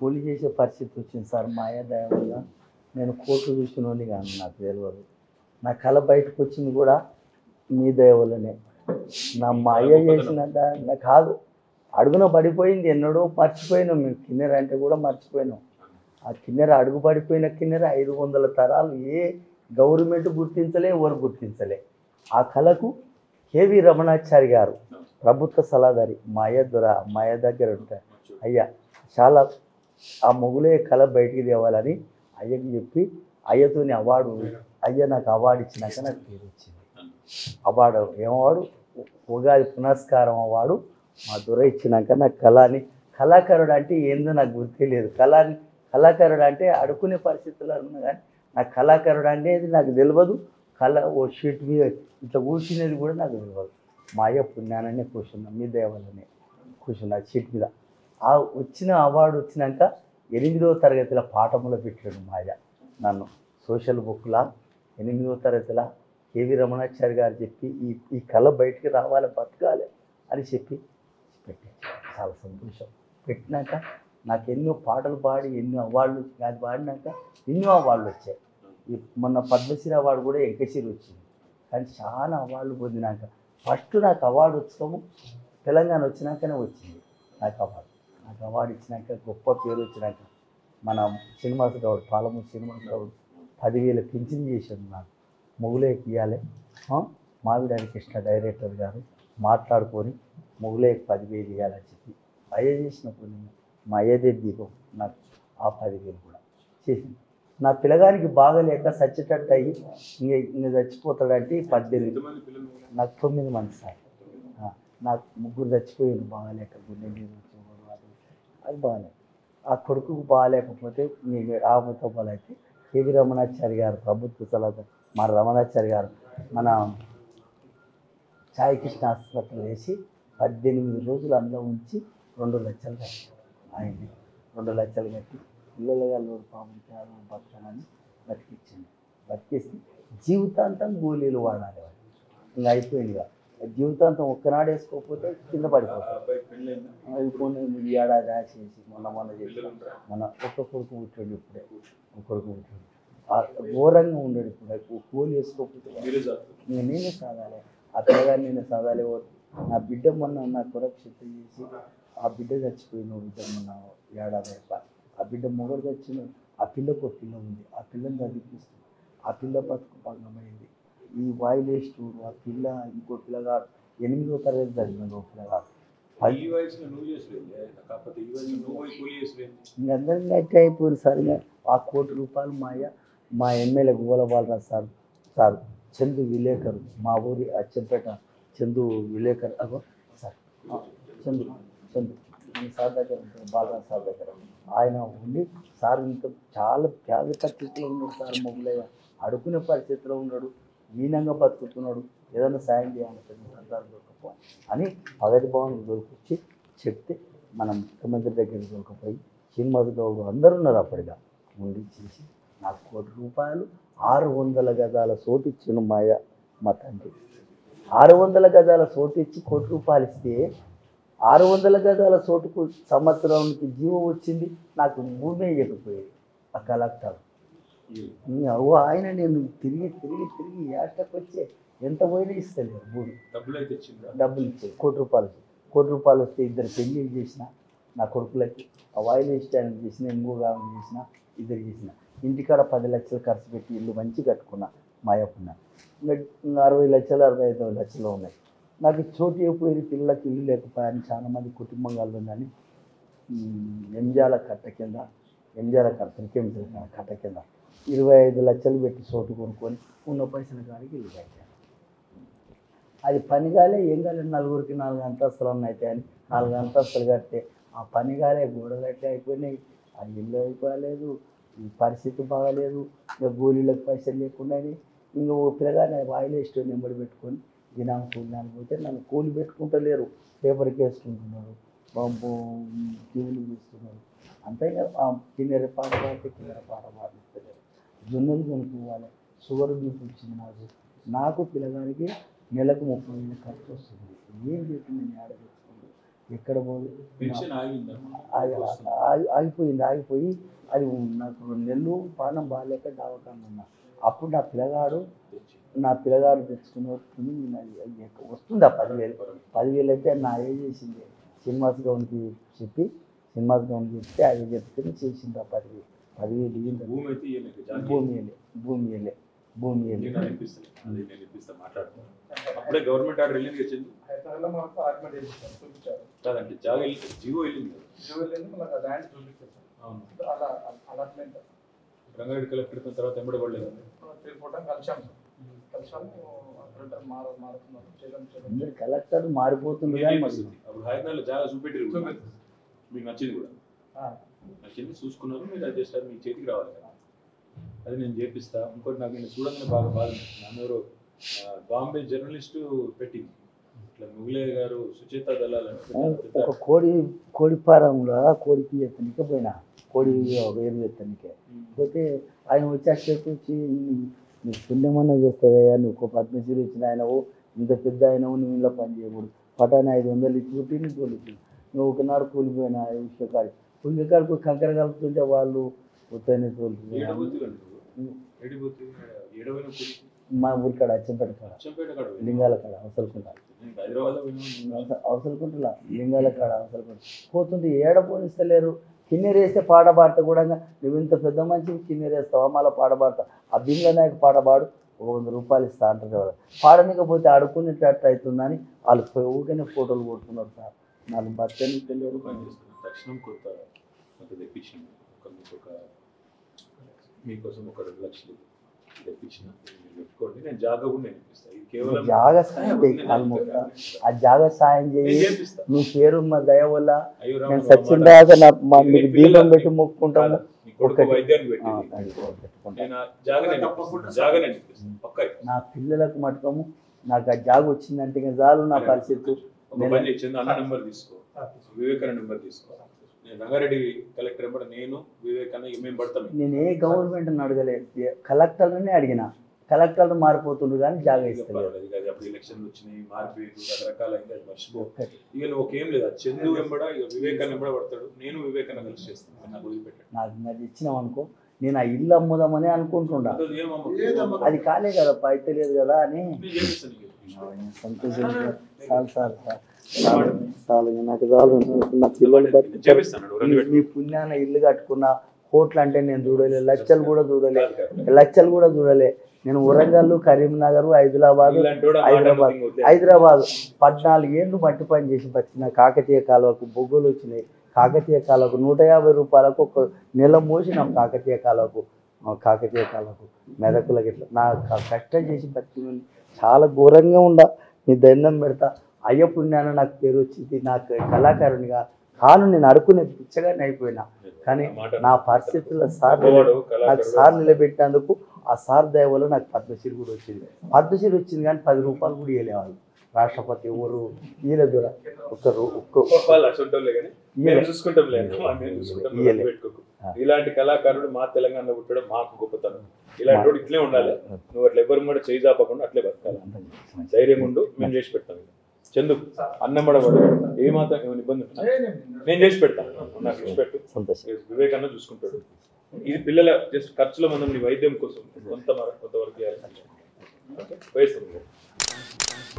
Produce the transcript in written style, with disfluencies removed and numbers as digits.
కూలి చేసే పరిస్థితి వచ్చింది సార్. మా అయ్య దయ వల్ల నేను కోర్టు చూసినోని కానీ నాకు తెలియదు. నా కళ బయటకు వచ్చింది కూడా మీ దయ వల్లనే. మా అయ్య చేసినంత నాకు కాదు, అడుగున పడిపోయింది. ఎన్నడో మర్చిపోయినాం మేము. కిన్నెర అంటే కూడా మర్చిపోయినాం. ఆ కిన్నెర అడుగు పడిపోయిన కిన్నెర 500 తరాలు ఏ గవర్నమెంట్ గుర్తించలే, ఎవరు గుర్తించలే. ఆ కళకు కేవి రమణాచారి గారు ప్రభుత్వ సలహాదారి మా అయ్య దగ్గర ఉంటారు. అయ్యా చాలా ఆ మొగులే కళ బయటికి తేవాలని అయ్యకి చెప్పి అయ్యతోని అవార్డు, అయ్య నాకు అవార్డు ఇచ్చినాక నాకు పేరు వచ్చింది. అవార్డు ఏమవాడు, ఉగాది పునస్కారం అవార్డు మా దొర ఇచ్చినాక నాకు కళాకారుడు అంటే ఏందో నాకు గుర్తులేదు. కళాకారుడు అంటే అడుకునే పరిస్థితుల్లో ఉన్నా కానీ నాకు కళాకారుడు అనేది నాకు తెలియదు. ఓ షీట్ మీద ఇట్లా కూర్చునేది కూడా నాకు తెలియదు. మా అయ్య పుణ్యాననే కూర్చున్నా, మీ దేవాలనే కూర్చున్నా షీట్ మీద. ఆ వచ్చిన అవార్డు వచ్చినాక 8వ తరగతిలో పాఠములో పెట్టాడు మా అయ్య నన్ను. సోషల్ బుక్లా 8వ తరగతిలో కేవి రమణాచారి గారు చెప్పి ఈ కళ బయటికి రావాలి, బతకాలి అని చెప్పి పెట్టాను. చాలా సంతోషం. పెట్టినాక నాకు ఎన్నో పాటలు పాడి ఎన్నో అవార్డులు, అది పాడినాక ఎన్నో అవార్డులు వచ్చాయి. మొన్న పద్మశ్రీ అవార్డు కూడా ఎంకశ్రీ వచ్చింది. కానీ చాలా అవార్డులు పొందినాక ఫస్ట్ నాకు అవార్డు వచ్చాము తెలంగాణ వచ్చినాకనే వచ్చింది నాకు అవార్డు. నాకు అవార్డు ఇచ్చినాక గొప్ప పేరు వచ్చినాక మన శ్రీనివాస్ గౌడ్, పాలమూరు శ్రీనివాస్ గౌడ్ 10,000 పింఛన్ చేశాడు నాకు. మొగులేకి ఇవ్వాలి, మావిడాని కృష్ణ డైరెక్టర్ గారు మాట్లాడుకొని మొగులేకి 10,000 ఇవ్వాలని చెప్పి అయ్య చేసినప్పుడు నేను మా అయ్యదే దీపం నాకు ఆ 10,000 కూడా చేసింది. నా పిల్లగానికి బాగలేక చచ్చేటట్టు అయ్యి ఇంక చచ్చిపోతాడంటే 18, నాకు 9 మంది సార్. నాకు 3 చచ్చిపోయింది బాగలేక, గుండె నీరు వచ్చేవాడు, అది బాగాలేదు. ఆ కొడుకుకు బాగాలేకపోతే మీకు ఆమెతో అయితే కేవి రమణాచారి గారు ప్రభుత్వ సలహాదారు మా రమణాచారి గారు మన సాయి కృష్ణ హాస్పిటల్ వేసి 18 రోజులు అందులో ఉంచి 2 లక్షలు కట్టారు. ఆయన్ని 2 లక్షలు కట్టి పిల్లలుగా లోడు పాముంటారు బతకమని బతికించండి. బతికేసి జీవితాంతం గోళీలు వాడాలి. ఇంకా అయిపోయింది. జీవితాంతం ఒక్కనాడు వేసుకోకపోతే కింద పడిపోతారు. ఏడాది రాసేసి మొన్న చేసి మన ఒక్క కొడుకు పుట్టాడు. ఇప్పుడే ఒక కొడుకు పుట్టాడు. ఘోరంగా ఉండడు. ఇప్పుడు కూలి వేసుకోకపోతే నేనే సాగాలి, ఆ పిల్లగాని నేనే సాగాలి. నా బిడ్డ మొన్న నా కొరకు శక్తి చేసి ఆ బిడ్డ చచ్చిపోయిన బిడ్డ మొన్న ఏడాది అయిపోయి ఆ బిడ్డ మొగడు చచ్చిన. ఆ పిల్లకు ఒక పిల్ల ఉంది. ఆ పిల్లని చదివిపిస్తుంది. ఆ పిల్ల బతుకు భంగమైంది. ఈ వాయిలేస్ట్ ఆ పిల్ల ఇంకో పిల్లగాడు 8వ తరగతి చదివిన ఒక పిల్లగాడు. ఇంకందరికీ అట్టే అయిపోయింది సార్. ఆ ₹1,00,00,000 మా ఎమ్మెల్యే గువ్వల బాలరాజు సార్ చందు విలేకరు, మా ఊరి అచ్చంపేట చందు విలేకరు సార్, చందు సార్ దగ్గర ఉంటారు, బాలరాజు సార్ దగ్గర. ఆయన ఉండి సార్ ఇంకా చాలా పేద పరిస్థితిలో ఉన్నాడు సార్. మొగులయ్య అడుగునే పరిస్థితిలో ఉన్నాడు, హీనంగా బతుకుతున్నాడు, ఏదైనా సాయం చేయాలని సంతానం దొరకపో అని పగటి భవన్ దొరికొచ్చి చెప్తే మనం ముఖ్యమంత్రి దగ్గరికి దొరకపోయి శ్రీనివాస్ గౌడ్ అందరూ ఉన్నారు అప్పటిగా ఉండి చేసి నాకు ₹1,00,00,000 600 గజాల చోటు ఇచ్చిన మా తండ్రి. 600 గజాల చోటు ఇచ్చి ₹1,00,00,000 ఇస్తే 600 గజాల చోటుకు సంవత్సరానికి జీవం వచ్చింది. నాకు భూమి ఇవ్వకపోయేది ఆ కలెక్టర్. ఆయన నేను తిరిగి ఏటకు వచ్చే ఎంత పోయినా ఇస్తలేరు భూమి. డబ్బులు ఇచ్చేది ₹1,00,00,000 వస్తే 2 పెళ్ళిళ్ళు చేసిన నా కొడుకులకి, ఆ వాయిల్ స్టాండ్ చేసిన, ఇంకొక చేసిన, 2 చేసిన. ఇంటికాడ 10 లక్షలు ఖర్చు పెట్టి ఇల్లు మంచి కట్టుకున్నా మాయకున్నా. ఇంకా 60 లక్షలు 65 లక్షలు ఉన్నాయి. నాకు చోటు అయిపోయి పిల్లలకి ఇల్లు లేకపోయాను. చాలామంది కుటుంబంగా ఉందని ఎంజాల కట్ట కింద కట్ట కింద 25 లక్షలు పెట్టి చోటు కొనుక్కొని ఉన్న పైసల కాడికి ఇల్లు కట్టాను. అది పనిగాలే ఏం కాలే. నలుగురికి 4 అంతస్తులు అయితే అని 4 అంతస్తులు కడితే ఆ పనిగాలే గోడలు కట్టే అయిపోయినాయి. ఆ ఇల్లు అయిపోలేదు, ఈ పరిస్థితి బాగాలేదు. ఇంకా గోళీలకు పైసలు లేకుండా ఇంకా ఓ పిల్లగానే వాయిలేస్ట్ నెంబర్ పెట్టుకొని దినాం కూలినాలు పోతే నన్ను కూలి పెట్టుకుంటలేరు, పేపర్కి వేసుకుంటున్నారు, టీవీలు తీస్తున్నారు. అంతే కిన్నెర పాట పాడితే కిన్నెర పాట పాడిస్తలేరు. జొన్నలు కొనుక్కోవాలి, షుగర్ బీపీ వచ్చింది నాకు పిల్లగానికి నెలకు 30,000 ఖర్చు వస్తుంది. ఏం చేసి నేను ఏడ తెచ్చుకుంటాను? ఎక్కడ పోదు పెన్షన్ ఆగిందా? ఆగిపోయి అది నాకు 2 నెలలు పానం బాగాలేక దవాఖాన ఉన్నా. అప్పుడు నా పిల్లగాడు తెచ్చుకుని వస్తుంది ఆ 10,000 అయితే నా ఏం చేసింది శ్రీనివాస్ గౌన్కి చెప్తే అది చెప్తే చేసింది. ఆ 10,000 ఇయ్యింది. భూమి అప్పుడే గవర్నమెంట్ ఆర్డర్ వెళ్ళింది వచ్చింది కాదండి. జీవో వెళ్ళింది రంగారెడ్డి కలెక్టర్ తర్వాత ఎంబడి పడలేదు. కలెక్టర్ మారిపోతుంది. అప్పుడు హైదరాబాద్ జాగా చూపెట్టి మీకు నచ్చింది కూడా నచ్చింది చూసుకున్నారు. మీరు అది చేస్తారు, మీ చేతికి రావాలి కదా. అది నేను చేపిస్తా. ఇంకోటి నాకు నేను చూడంగానే బాగా నన్ను బాంబే జర్నలిస్టు పెట్టింది ఇట్లా ముగిలే గారు సుచేత దళాలు ఒక కోడి ఫారంలో కోడికి ఎత్తనికే పోయినా కోడి వేరు ఎత్తనికే పోతే ఆయన వచ్చి నీకు పుణ్యమన్నా చేస్తుందయ్యా, నువ్వు పద్మశ్రీ వచ్చిన ఆయనవు, ఇంత పెద్ద ఆయనవు, నువ్వు ఇంట్లో పని చేయకూడదు, పటాన్ని 500 ఇచ్చి కొట్టి నీకు తోలిచ్చింది. నువ్వు ఒకనాడు కూలిపోయినా పుల్లికాడికి కంకర కలుపుతుంటే వాళ్ళు ఉత్తనే తోలుతుంది. మా ఊరికాడ అచ్చంపేట కాడ లింగాల కాడ అవసరకుంటలా లింగాల కాడ అవసరకుంట పోతుంది. ఏడ పోనిస్తలేరు. కిన్నెరేస్తే పాట పాడతా కూడా నువ్వు ఇంత పెద్ద మంచి కిన్నెరేస్తావా, మళ్ళీ పాట పాడతా ఆ బింగ నాయకు పాట పాడు 100 రూపాయలు ఇస్తా అంటారు. పాడనికపోతే అడుక్కునేటట్టు అవుతుందని వాళ్ళు ఊరికనే ఫోటోలు కొడుతున్నారు సార్. నాకు బట్టని తెలియదు. తక్షణం కొత్త తెప్పించింది మీకోసం ఒక 2 లక్షలు తెప్పించిన పెట్టుకోండి. నేను జాగా కూడా నేను ఇప్పిస్తాను. జాగా సాయం ఆ జాగా సాయం చేయి. నీ పేరు మా దయ వల్ల నేను సచిన్ దాకా మీకు దీపం పెట్టి మొక్కుకుంటాము. నా పిల్లలకు మటుకము నాకు ఆ జాగ వచ్చిందంటే చాలు నా పరిస్థితి. అన్న నెంబర్ తీసుకో, వివేకానంద నెంబర్ తీసుకో. రంగారెడ్డి కలెక్టర్ కూడా నేను వివేకానంద మేము పడతాం. నేను ఏ గవర్నమెంట్ అడగలేదు, కలెక్టర్నే అడిగిన. కలెక్టర్ మారిపోతుండ్రు కానీ జాగా ఇస్తారు. అప్పుడు ఎలక్షన్లు వచ్చినాయి, మార్పేరు రకరకాలైంది, అది మర్చిపో. ఇక నువ్వు ఒకేం లేదు, చందు వెంబడ ఇక వివేకానంద వెంబడ పడతాడు. నేను వివేకానంద కలిసి చేస్తాను. నాకు వదిలిపెట్టాడు. నాకు ఇచ్చినావు అనుకో, నేను ఆ ఇల్లు అమ్ముదామని అనుకుంటున్నా. అది కాలే కదా, అయితే లేదు కదా అని సంతోషం. నాకు చాలు. నా పిల్లలు మీ పుణ్యాన ఇల్లు కట్టుకున్న కోట్లు అంటే నేను చూడలే, లక్షలు కూడా చూడలే. నేను వరంగల్, కరీంనగర్, హైదరాబాద్ 14 ఏళ్ళు మట్టి పని చేసి వచ్చిన. కాకతీయ కాలువకు బొగ్గులు వచ్చినాయి. కాకతీయ కాలువకు 150 రూపాయలకు ఒక నెల మోసినాం. కాకతీయ కాలువకు మెదకులకి ఇట్లా నా కష్టం చేసి బతికి చాలా ఘోరంగా ఉండ. మీ దండం పెడతా. అయ్య పుణ్యాన నాకు పేరు వచ్చింది. నాకు కళాకారునిగా కాను నేను అడుకునే పిచ్చగానే అయిపోయినా. కానీ నా పరిస్థితుల్లో నాకు సార్ నిలబెట్టినందుకు ఆ సార్ దయ వల్ల నాకు పద్మశ్రీ కూడా వచ్చింది. కానీ 10 రూపాయలు కూడా ఇవ్వలేవాళ్ళు. రాష్ట్రపతి ఎవరు ఈయన ద్వారా ఇలాంటి కళాకారుడు మా తెలంగాణలో పుట్టడం మాకు గొప్పతనం. ఇలాంటి వాడు ఇట్లే ఉండాలి. నువ్వు అట్లా ఎవరు కూడా చేయి చాపకుండా అట్లే బతకాలి. ధైర్యం ఉండు, మేము చేసి పెడతాం. చందు అన్నమ్మడవాడు ఏమాత్రం ఏమైనా ఇబ్బంది ఉంటుందా నేను చేసి పెడతాను. నాకు చేసి పెట్టు. వివేకానంద చూసుకుంటాడు. ఇది పిల్లల జస్ట్ ఖర్చుల మందం నీ వైద్యం కోసం కొంతవరకు చేయాలి. వయసు